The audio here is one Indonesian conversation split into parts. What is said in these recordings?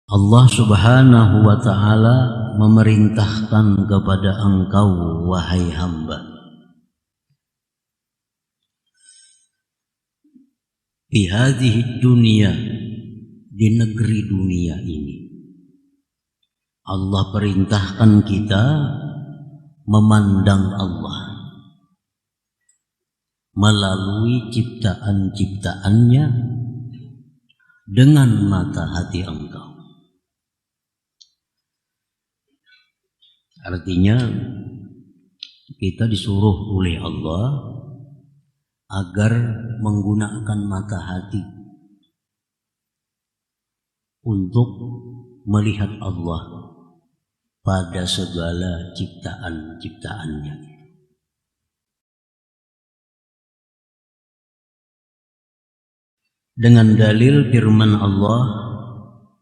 Allah Subhanahu wa ta'ala memerintahkan kepada engkau wahai hamba, di hadhihi dunia, di negeri dunia ini. Allah perintahkan kita memandang Allah melalui ciptaan-ciptaannya dengan mata hati engkau. Artinya kita disuruh oleh Allah agar menggunakan mata hati untuk melihat Allah pada segala ciptaan-ciptaannya. Dengan dalil firman Allah,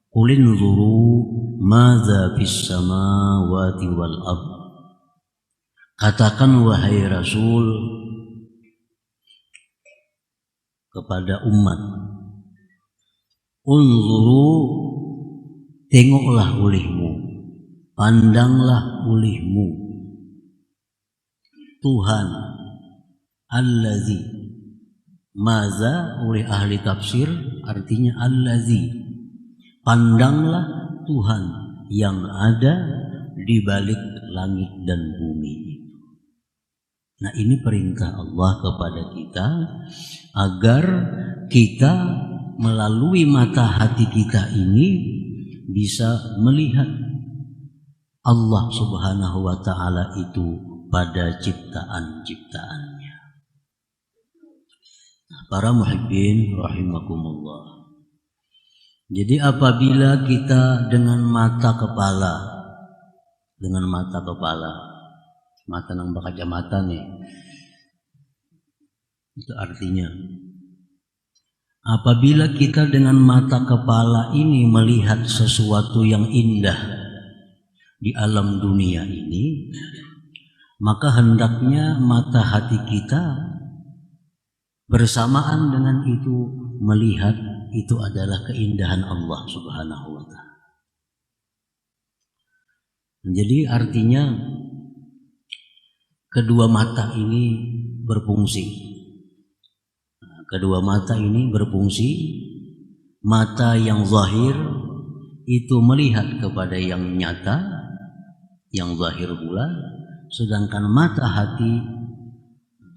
qul inzuru madza fis samawati wal ard. Katakan wahai Rasul kepada umat, unzuru, tengoklah olehmu, pandanglah olehmu Tuhan allazi, maza oleh ahli tafsir artinya allazi, pandanglah Tuhan yang ada di balik langit dan bumi. Nah, ini perintah Allah kepada kita agar kita melalui mata hati kita ini bisa melihat Allah Subhanahu wa ta'ala itu pada ciptaan-ciptaannya. Nah, para muhibbin rahimakumullah. Jadi apabila kita dengan mata kepala, mata nang kacamata nih, itu artinya apabila kita dengan mata kepala ini melihat sesuatu yang indah di alam dunia ini, maka hendaknya mata hati kita bersamaan dengan itu melihat itu adalah keindahan Allah Subhanahu wa ta'ala. Jadi artinya kedua mata ini berfungsi. Kedua mata ini berfungsi. Mata yang zahir itu melihat kepada yang nyata, yang zahir pula, sedangkan mata hati,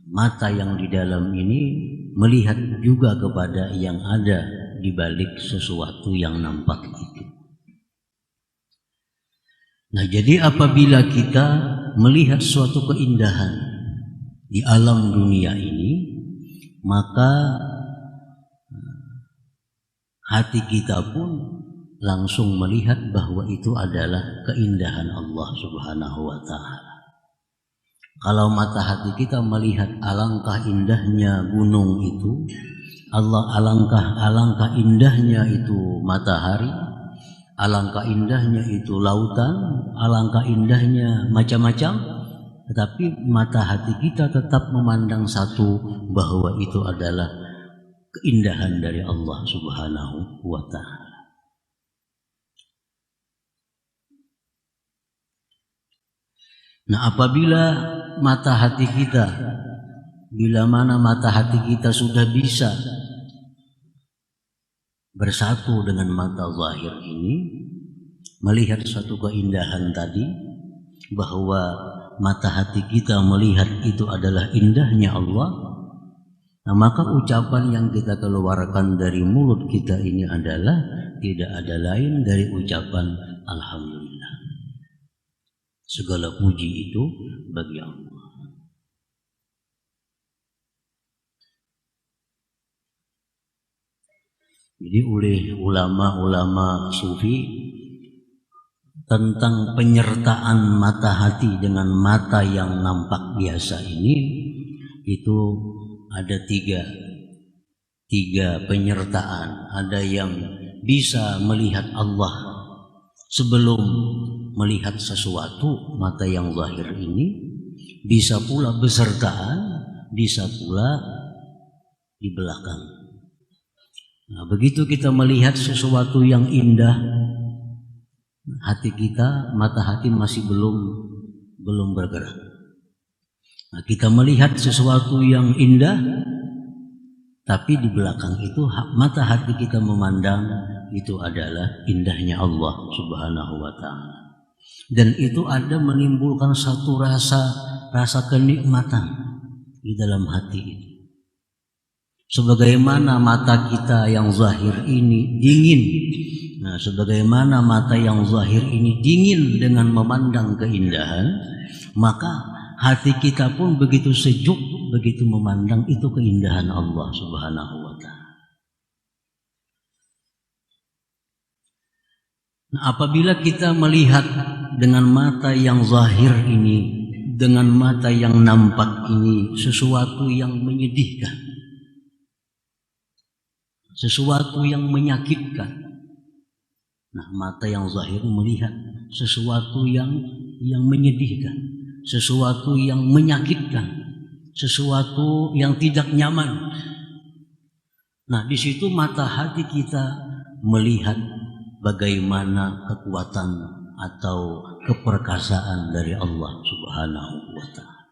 mata yang di dalam ini melihat juga kepada yang ada di balik sesuatu yang nampak itu. Nah, jadi apabila kita melihat suatu keindahan di alam dunia ini, maka hati kita pun langsung melihat bahwa itu adalah keindahan Allah Subhanahu wa ta'ala. Kalau mata hati kita melihat alangkah indahnya gunung itu, alangkah indahnya itu matahari, alangkah indahnya itu lautan, alangkah indahnya macam-macam, tetapi mata hati kita tetap memandang satu, bahwa itu adalah keindahan dari Allah Subhanahu wa ta'ala. Nah, apabila mata hati kita, bila mana mata hati kita sudah bisa bersatu dengan mata zahir ini, melihat suatu keindahan tadi, bahwa mata hati kita melihat itu adalah indahnya Allah, nah, maka ucapan yang kita keluarkan dari mulut kita ini adalah tidak ada lain dari ucapan alhamdulillah. Segala puji itu bagi Allah. Jadi oleh ulama-ulama sufi tentang penyertaan mata hati dengan mata yang nampak biasa ini, itu ada tiga penyertaan. Ada yang bisa melihat Allah sebelum melihat sesuatu, mata yang zahir ini, bisa pula besertaan, bisa pula di belakang. Nah, begitu kita melihat sesuatu yang indah, hati kita, mata hati masih belum bergerak. Nah, kita melihat sesuatu yang indah, tapi di belakang itu mata hati kita memandang itu adalah indahnya Allah Subhanahu wa ta'ala. Dan itu ada menimbulkan satu rasa kenikmatan di dalam hati itu. Sebagaimana mata kita yang zahir ini dingin. Nah, sebagaimana mata yang zahir ini dingin dengan memandang keindahan, maka hati kita pun begitu sejuk begitu memandang itu keindahan Allah Subhanahu wa ta'ala. Nah, apabila kita melihat dengan mata yang zahir ini, dengan mata yang nampak ini sesuatu yang menyedihkan, sesuatu yang menyakitkan. Nah, mata yang zahir melihat sesuatu yang menyedihkan, sesuatu yang menyakitkan, sesuatu yang tidak nyaman. Nah, di situ mata hati kita melihat bagaimana kekuatan atau keperkasaan dari Allah Subhanahu wa ta'ala.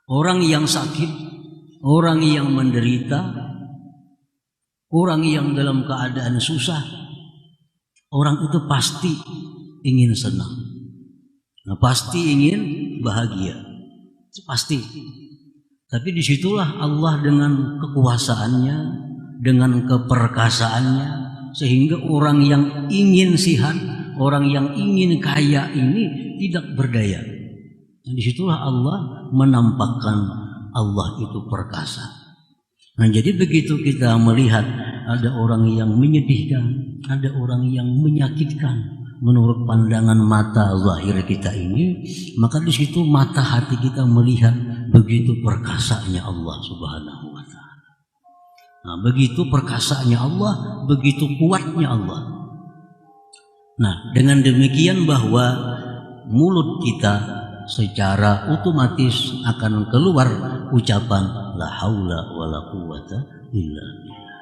Orang yang sakit, orang yang menderita, orang yang dalam keadaan susah, orang itu pasti ingin senang. Nah, pasti ingin bahagia. Pasti. Tapi disitulah Allah dengan kekuasaannya, dengan keperkasaannya, sehingga orang yang ingin sihat, orang yang ingin kaya ini tidak berdaya. Dan disitulah Allah menampakkan Allah itu perkasa. Nah, jadi begitu kita melihat ada orang yang menyedihkan, ada orang yang menyakitkan menurut pandangan mata zahir kita ini, maka di situ mata hati kita melihat begitu perkasanya Allah Subhanahu wa ta'ala. Nah, begitu perkasanya Allah, begitu kuatnya Allah. Nah, dengan demikian bahwa mulut kita secara otomatis akan keluar ucapan la haula wala quwata illa billah.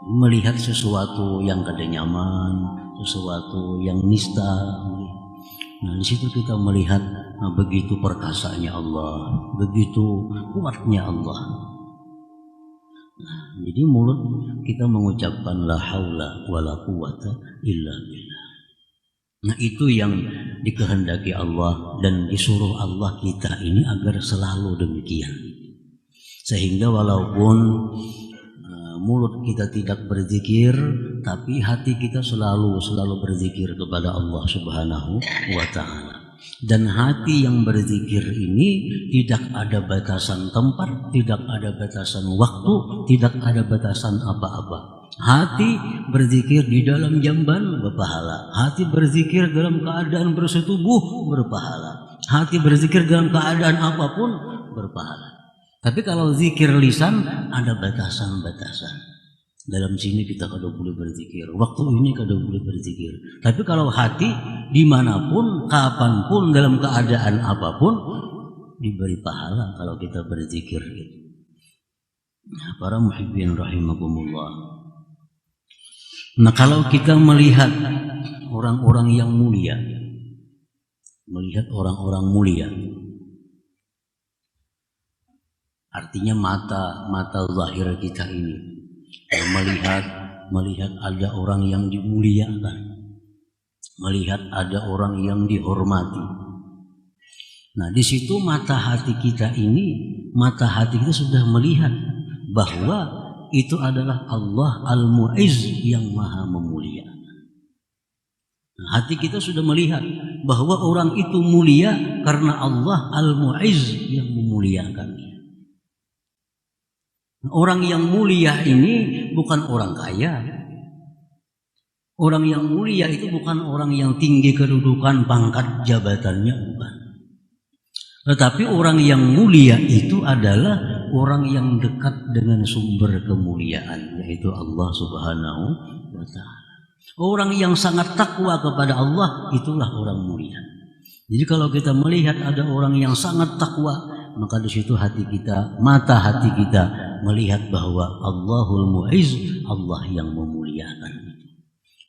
Melihat sesuatu yang kada nyaman, sesuatu yang nista. Nah, di situ kita melihat begitu perkasanya Allah, begitu kuatnya Allah. Nah, jadi mulut kita mengucapkan la haula wala quwata illa billah. Nah, itu yang dikehendaki Allah dan disuruh Allah kita ini agar selalu demikian. Sehingga walaupun mulut kita tidak berzikir, tapi hati kita selalu berzikir kepada Allah Subhanahu wa ta'ala. Dan hati yang berzikir ini tidak ada batasan tempat, tidak ada batasan waktu, tidak ada batasan apa-apa. Hati berzikir di dalam jamban berpahala, hati berzikir dalam keadaan bersetubuh berpahala, hati berzikir dalam keadaan apapun berpahala. Tapi kalau zikir lisan ada batasan-batasan. Dalam sini kita kada boleh berzikir, waktu ini kada boleh berzikir. Tapi kalau hati dimanapun, kapanpun, dalam keadaan apapun diberi pahala kalau kita berzikir. Nah, para muhibbin rahimakumullah. Nah, kalau kita melihat orang-orang yang mulia, melihat orang-orang mulia, artinya mata zahir kita ini melihat ada orang yang dimuliakan, melihat ada orang yang dihormati. Nah, di situ mata hati kita sudah melihat bahwa itu adalah Allah Al-Mu'izz yang maha memuliakan. Nah, hati kita sudah melihat bahwa orang itu mulia karena Allah Al-Mu'izz yang memuliakannya. Orang yang mulia ini bukan orang kaya. Orang yang mulia itu bukan orang yang tinggi kedudukan, pangkat, jabatannya, bukan. Tetapi orang yang mulia itu adalah orang yang dekat dengan sumber kemuliaan, yaitu Allah Subhanahu wa ta'ala. Orang yang sangat takwa kepada Allah, itulah orang mulia. Jadi kalau kita melihat ada orang yang sangat takwa, maka di situ mata hati kita melihat bahwa Allahul Mu'izz, Allah yang memuliakan.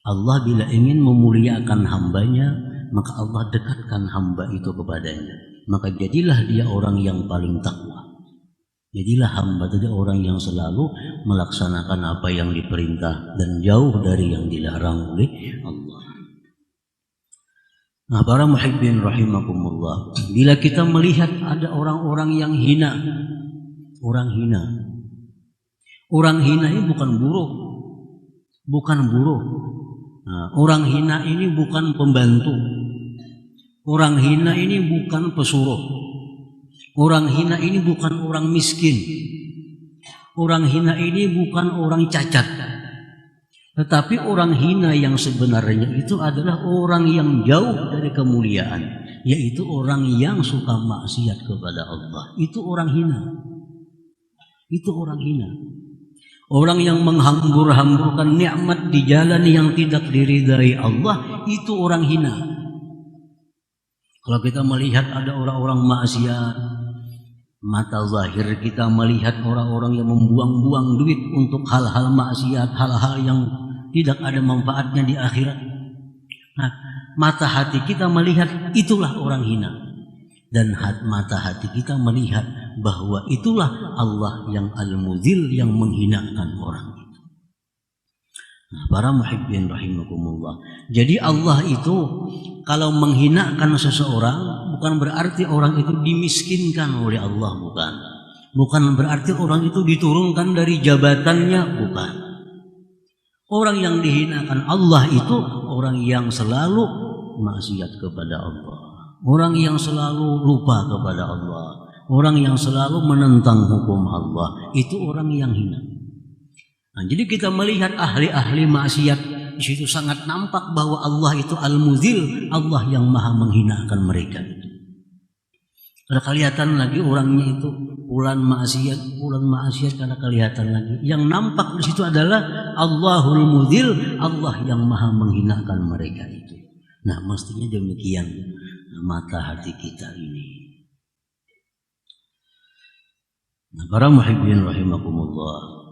Allah bila ingin memuliakan hambanya, maka Allah dekatkan hamba itu kepadanya. Maka jadilah dia orang yang paling takwa. Jadilah hamba tadi orang yang selalu melaksanakan apa yang diperintah dan jauh dari yang dilarang oleh Allah. Nah, para muhibbin rahimakumullah, bila kita melihat ada orang-orang yang hina, orang hina ini bukan buruh, Nah, orang hina ini bukan pembantu, orang hina ini bukan pesuruh, orang hina ini bukan orang miskin, orang hina ini bukan orang cacat. Tetapi orang hina yang sebenarnya itu adalah orang yang jauh dari kemuliaan, yaitu orang yang suka maksiat kepada Allah. Itu orang hina. Itu orang hina. Orang yang menghambur-hamburkan nikmat di jalan yang tidak diridai Allah, itu orang hina. Kalau kita melihat ada orang-orang maksiat, mata zahir kita melihat orang-orang yang membuang-buang duit untuk hal-hal maksiat, hal-hal yang tidak ada manfaatnya di akhirat. Nah, mata hati kita melihat itulah orang hina. Dan mata hati kita melihat bahwa itulah Allah yang al-muzil, yang menghinakan orang itu. Nah, para muhibbin rahimakumullah. Jadi Allah itu kalau menghinakan seseorang bukan berarti orang itu dimiskinkan oleh Allah, bukan. Bukan berarti orang itu diturunkan dari jabatannya, bukan. Orang yang dihinakan Allah itu orang yang selalu maksiat kepada Allah, orang yang selalu lupa kepada Allah, orang yang selalu menentang hukum Allah, itu orang yang hina. Nah, jadi kita melihat ahli-ahli maksiat, di situ sangat nampak bahwa Allah itu al-muzil, Allah yang maha menghinakan mereka itu. Karena kelihatan lagi orangnya itu pulan maksiat karena kelihatan lagi. Yang nampak di situ adalah Allahul muzil, Allah yang maha menghinakan mereka itu. Nah, mestinya demikian mata hati kita ini. Nah, para muhibbin rahimakumullah,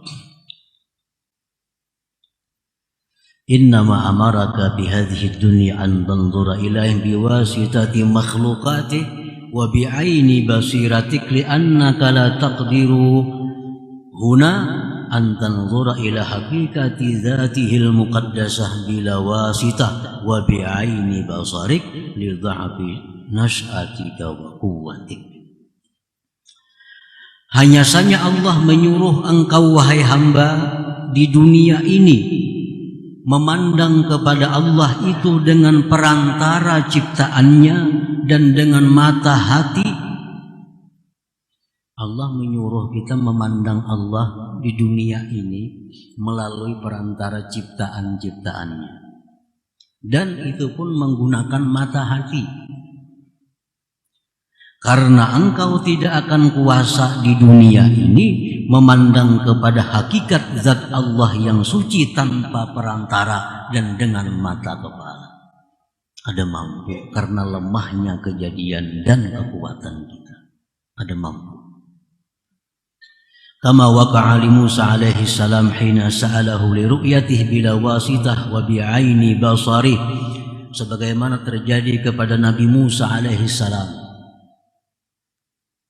innama amaraka bihadhihi dunya an tanzura ilaihim biwasitati makhluqatih wa bi'aini basiratik li'annaka la taqdiru huna an tanzura ila haqiqati dzatihil muqaddasah bila wasitah wa bi'aini basarik li dha'fi nas'atika wa quwwatik. Hanya saja Allah menyuruh engkau wahai hamba di dunia ini memandang kepada Allah itu dengan perantara ciptaannya dan dengan mata hati. Allah menyuruh kita memandang Allah di dunia ini melalui perantara ciptaan-ciptaannya, dan itu pun menggunakan mata hati. Karena engkau tidak akan kuasa di dunia ini memandang kepada hakikat zat Allah yang suci tanpa perantara dan dengan mata kepala. Ada mampu karena lemahnya kejadian dan kekuatan kita. Ada mampu. Kama waqa'a li Musa alaihi salam hina sa'alahu li ru'yatihi bila wasitah wa bi'aini basarih. Sebagaimana terjadi kepada Nabi Musa alaihi salam.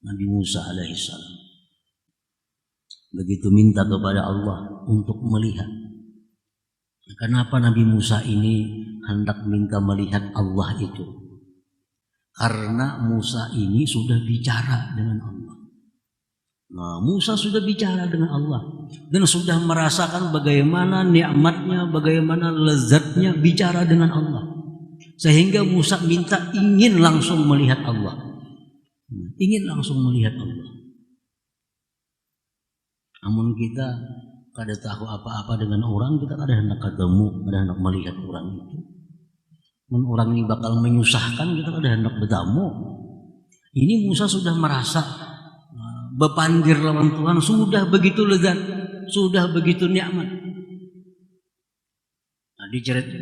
Nabi Musa alaihissalam begitu minta kepada Allah untuk melihat. Kenapa Nabi Musa ini hendak minta melihat Allah itu? Karena Musa ini sudah bicara dengan Allah. Nah, Musa sudah bicara dengan Allah dan sudah merasakan bagaimana nikmatnya, bagaimana lezatnya bicara dengan Allah, sehingga Musa minta ingin langsung melihat Allah. Ingin langsung melihat Allah. Namun kita kada tahu apa-apa dengan orang, kita kada hendak ketemu, kada hendak melihat orang itu. Namun orang ini bakal menyusahkan, kita kada hendak bertemu. Ini Musa sudah merasa bepanggir lawan Tuhan, sudah begitu lezat, sudah begitu nikmat. Nah,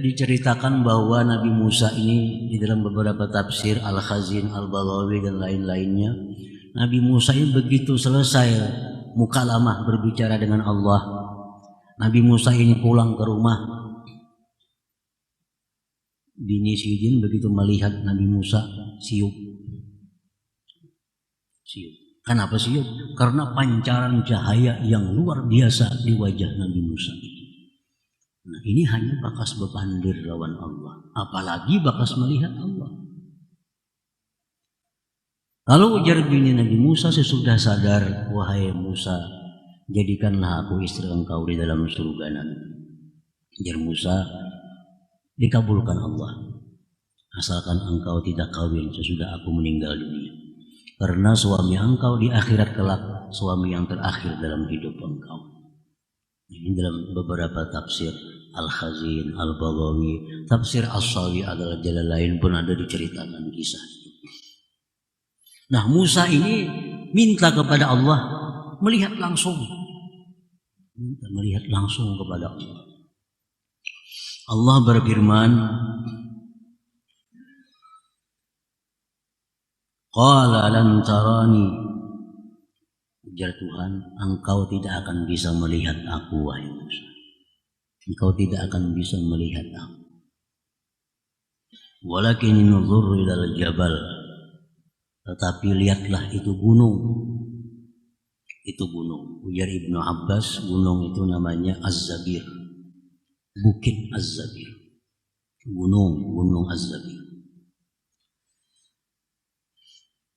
diceritakan bahwa Nabi Musa ini di dalam beberapa tafsir Al-Khazin, Al-Baghawi dan lain-lainnya, Nabi Musa ini begitu selesai mukalamah berbicara dengan Allah, Nabi Musa ini pulang ke rumah. Bini Sidin begitu melihat Nabi Musa siup. Kenapa siup? Karena pancaran cahaya yang luar biasa di wajah Nabi Musa. Nah, ini hanya bakas bepandir lawan Allah, apalagi bakas melihat Allah. Lalu ujar bini Nabi Musa sesudah sadar, wahai Musa, jadikanlah aku istri engkau di dalam surga nanti. Ujar Musa, dikabulkan Allah, asalkan engkau tidak kawin sesudah aku meninggal dunia. Karena suami engkau di akhirat kelak suami yang terakhir dalam hidup engkau. Ini dalam beberapa tafsir Al-Khazin, Al-Baghawi, tafsir As-Sawi adalah jalan lain pun ada diceritakan kisah. Nah, Musa ini minta kepada Allah melihat langsung. Melihat langsung kepada Allah. Allah berfirman, Qala lan tarani. Ujar Tuhan, engkau tidak akan bisa melihat aku, wahai Musa. Engkau tidak akan bisa melihat aku. Walakin nuzur ilal jabal. Tetapi lihatlah itu gunung. Itu gunung. Ujar Ibnu Abbas, gunung itu namanya Az-Zabir. Bukit Az-Zabir. Gunung Az-Zabir.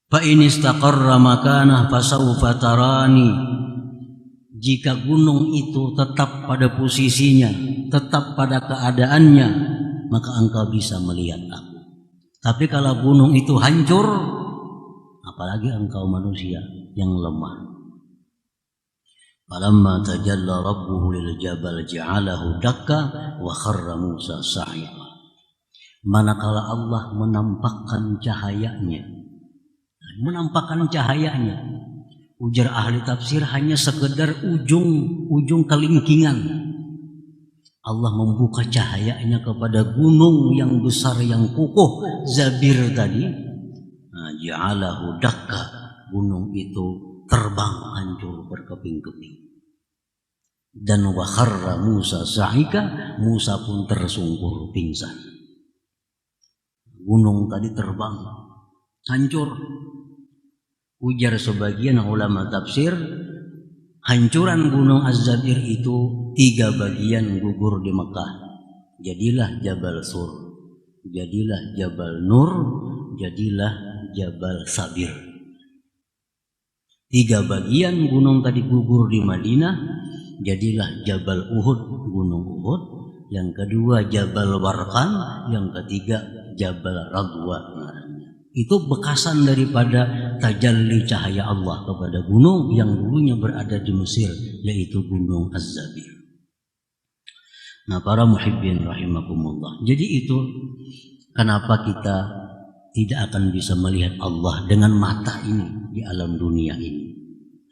Fa in istaqarra makanah fasawfa tarani. Jika gunung itu tetap pada posisinya, tetap pada keadaannya, maka engkau bisa melihat aku. Tapi kalau gunung itu hancur, apalagi engkau manusia yang lemah. Falamma tajalla rabbuhu lil jabal ja'alahu dakka wa kharra Musa sa'iqa. Manakala Allah menampakkan cahayanya, ujar ahli tafsir hanya sekedar ujung kelingkingan. Allah membuka cahayanya kepada gunung yang besar yang kokoh Zabir tadi. Nah, ja'alahu dakka, gunung itu terbang hancur berkeping-keping. Dan wa kharra Musa sa'ika, Musa pun tersungkur pingsan. Gunung tadi terbang hancur. Ujar sebagian ulama tafsir, hancuran gunung Az-Zabir itu 3 bagian gugur di Mekah. Jadilah Jabal Sur, jadilah Jabal Nur, jadilah Jabal Sabir. 3 bagian gunung tadi gugur di Madinah, jadilah Jabal Uhud, gunung Uhud. Yang kedua Jabal Warqan, yang ketiga Jabal Radwa. Itu bekasan daripada tajalli cahaya Allah kepada gunung yang dulunya berada di Mesir, yaitu gunung Az-Zabir. Nah, para muhibbin rahimakumullah. Jadi itu kenapa kita tidak akan bisa melihat Allah dengan mata ini di alam dunia ini.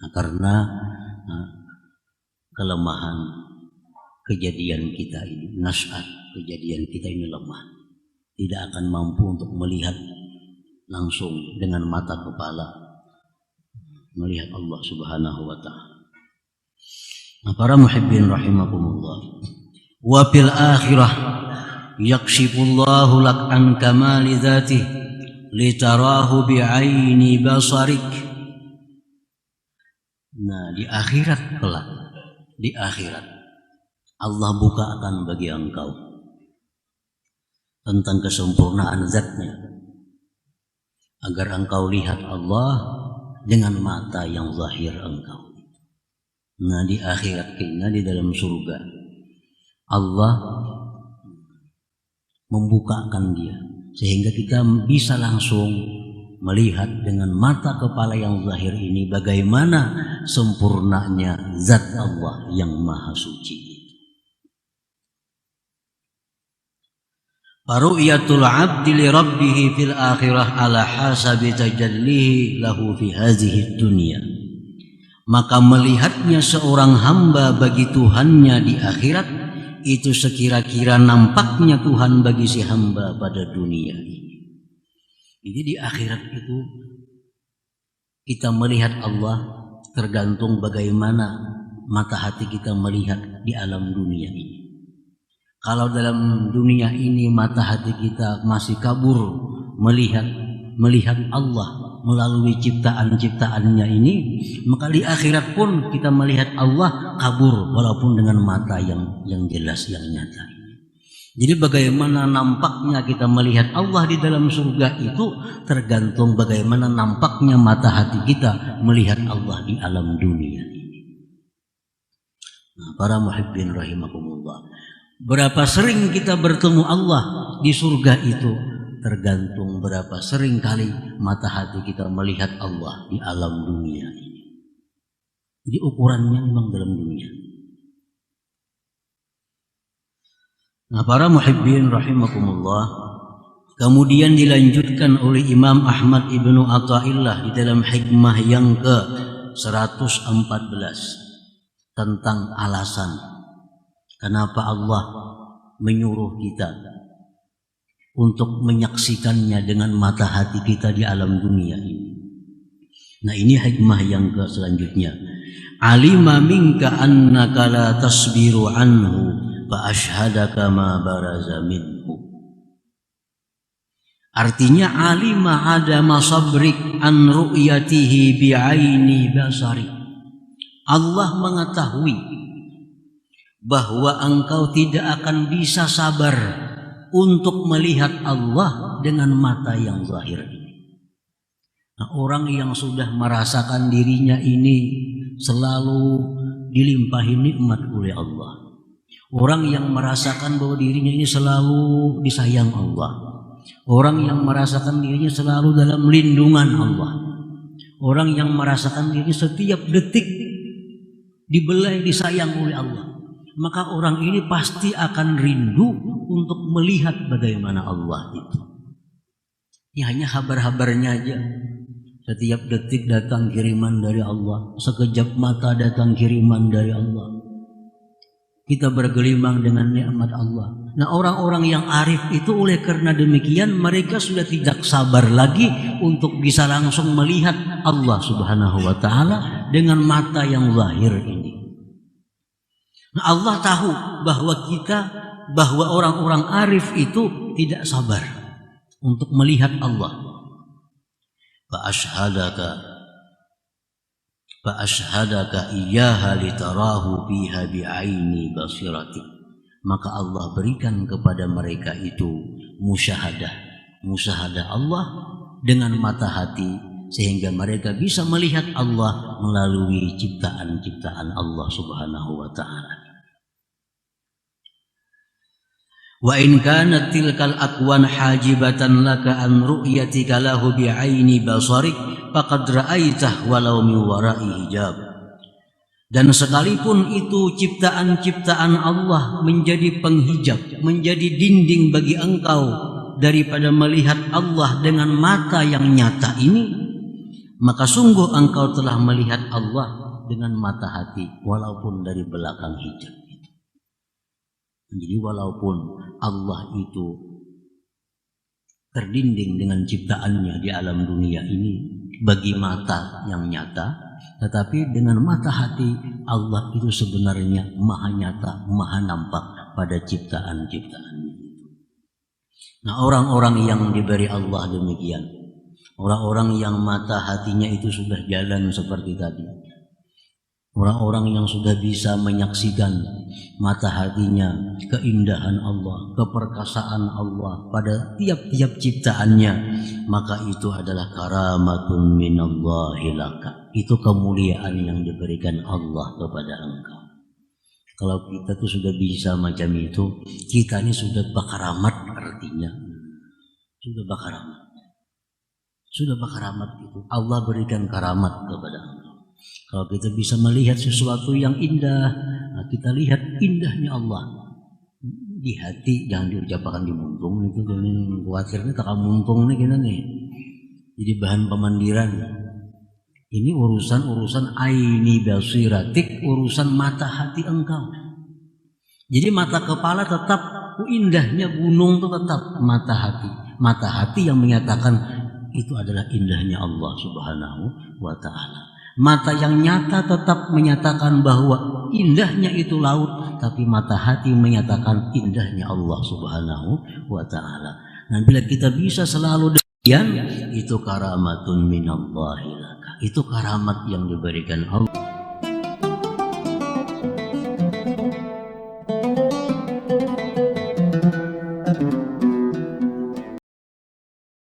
Nah, karena kelemahan kejadian kita ini, nas'at kejadian kita ini lemah. Tidak akan mampu untuk melihat langsung dengan mata kepala, melihat Allah Subhanahu wa ta'ala. Nah, para muhibbin rahimakumullah. Wa fil akhirah yakshifullahu lak an kamali dzatihi litarahu bi'aini basarik. Nah, di akhirat kelak, di akhirat Allah bukakan bagi engkau tentang kesempurnaan zatnya, agar engkau lihat Allah dengan mata yang zahir engkau. Nah, di akhirat kita di dalam surga, Allah membukakan dia sehingga kita bisa langsung melihat dengan mata kepala yang zahir ini bagaimana sempurnanya zat Allah yang maha suci. Faru'yatul 'abdi li rabbih fil akhirah ala hasabi tajallihi lahu fi hadhihi dunya. Maka melihatnya seorang hamba bagi Tuhannya di akhirat itu sekira-kira nampaknya Tuhan bagi si hamba pada dunia ini. Jadi di akhirat itu kita melihat Allah tergantung bagaimana mata hati kita melihat di alam dunia ini. Kalau dalam dunia ini mata hati kita masih kabur melihat Allah melalui ciptaan-ciptaannya ini, maka di akhirat pun kita melihat Allah kabur walaupun dengan mata yang jelas, yang nyata. Jadi bagaimana nampaknya kita melihat Allah di dalam surga itu tergantung bagaimana nampaknya mata hati kita melihat Allah di alam dunia ini. Nah, para muhibbin rahimakumullah, berapa sering kita bertemu Allah di surga itu tergantung berapa sering kali mata hati kita melihat Allah di alam dunia ini. Jadi ukurannya memang dalam dunia. Nah, para muhibbin rahimakumullah, kemudian dilanjutkan oleh Imam Ahmad Ibnu Athaillah di dalam hikmah yang ke-114 tentang alasan kenapa Allah menyuruh kita untuk menyaksikannya dengan mata hati kita di alam dunia ini. Nah, ini hikmah yang ke selanjutnya. Alima minka annaka la tasbiru anhu fa ashhadaka ma baraza minhu. Artinya alima adama sabrik an ru'yatihi bi'aini basari. Allah mengetahui bahwa engkau tidak akan bisa sabar untuk melihat Allah dengan mata yang zahir ini. Nah, orang yang sudah merasakan dirinya ini selalu dilimpahi nikmat oleh Allah, orang yang merasakan bahwa dirinya ini selalu disayang Allah, orang yang merasakan dirinya selalu dalam lindungan Allah, orang yang merasakan dirinya setiap detik dibelai disayang oleh Allah, maka orang ini pasti akan rindu untuk melihat bagaimana Allah itu. Ya, hanya kabar-kabarnya aja. Setiap detik datang kiriman dari Allah, sekejap mata datang kiriman dari Allah. Kita bergelimang dengan nikmat Allah. Nah, orang-orang yang arif itu oleh karena demikian mereka sudah tidak sabar lagi untuk bisa langsung melihat Allah Subhanahu wa taala dengan mata yang zahir ini. Nah, Allah tahu bahwa orang-orang arif itu tidak sabar untuk melihat Allah. Fa ashhadaka iyyaha litarahu biha bi'aini basirati. Maka Allah berikan kepada mereka itu musyahadah Allah dengan mata hati, sehingga mereka bisa melihat Allah melalui ciptaan-ciptaan Allah Subhanahu wa taala. Wa in kanat tilkal akwan hajibatan laka an ru'yatika lahu bi'aini basarik faqad ra'aitah walau min wara'i hijab. Dan sekalipun itu ciptaan-ciptaan Allah menjadi penghijab, menjadi dinding bagi engkau daripada melihat Allah dengan mata yang nyata ini, maka sungguh engkau telah melihat Allah dengan mata hati walaupun dari belakang hijab. Jadi walaupun Allah itu terdinding dengan ciptaannya di alam dunia ini bagi mata yang nyata, tetapi dengan mata hati Allah itu sebenarnya maha nyata, maha nampak pada ciptaan-ciptaannya. Nah, orang-orang yang diberi Allah demikian, orang-orang yang mata hatinya itu sudah jalan seperti tadi, orang-orang yang sudah bisa menyaksikan mata hatinya keindahan Allah, keperkasaan Allah pada tiap-tiap ciptaannya, maka itu adalah karamatun minallahi laka. Itu kemuliaan yang diberikan Allah kepada engkau. Kalau kita tuh sudah bisa macam itu, kita ini sudah bakaramat, artinya sudah bakaramat. Sudah bakaramat itu Allah berikan karamat kepada engkau. Kalau kita bisa melihat sesuatu yang indah, nah kita lihat indahnya Allah di hati, jangan diucapkan di muntung itu, khawatirnya tak muntung nih kita nih. Jadi bahan pemandiran. Ini urusan aini basiratik, urusan mata hati engkau. Jadi mata kepala tetap indahnya gunung itu tetap mata hati. Mata hati yang menyatakan itu adalah indahnya Allah Subhanahu wa taala. Mata yang nyata tetap menyatakan bahwa indahnya itu laut, tapi mata hati menyatakan indahnya Allah Subhanahu wa Ta'ala. Nah, bila kita bisa selalu demikian, itu karamatun minallahi laka. Itu karamat yang diberikan Allah.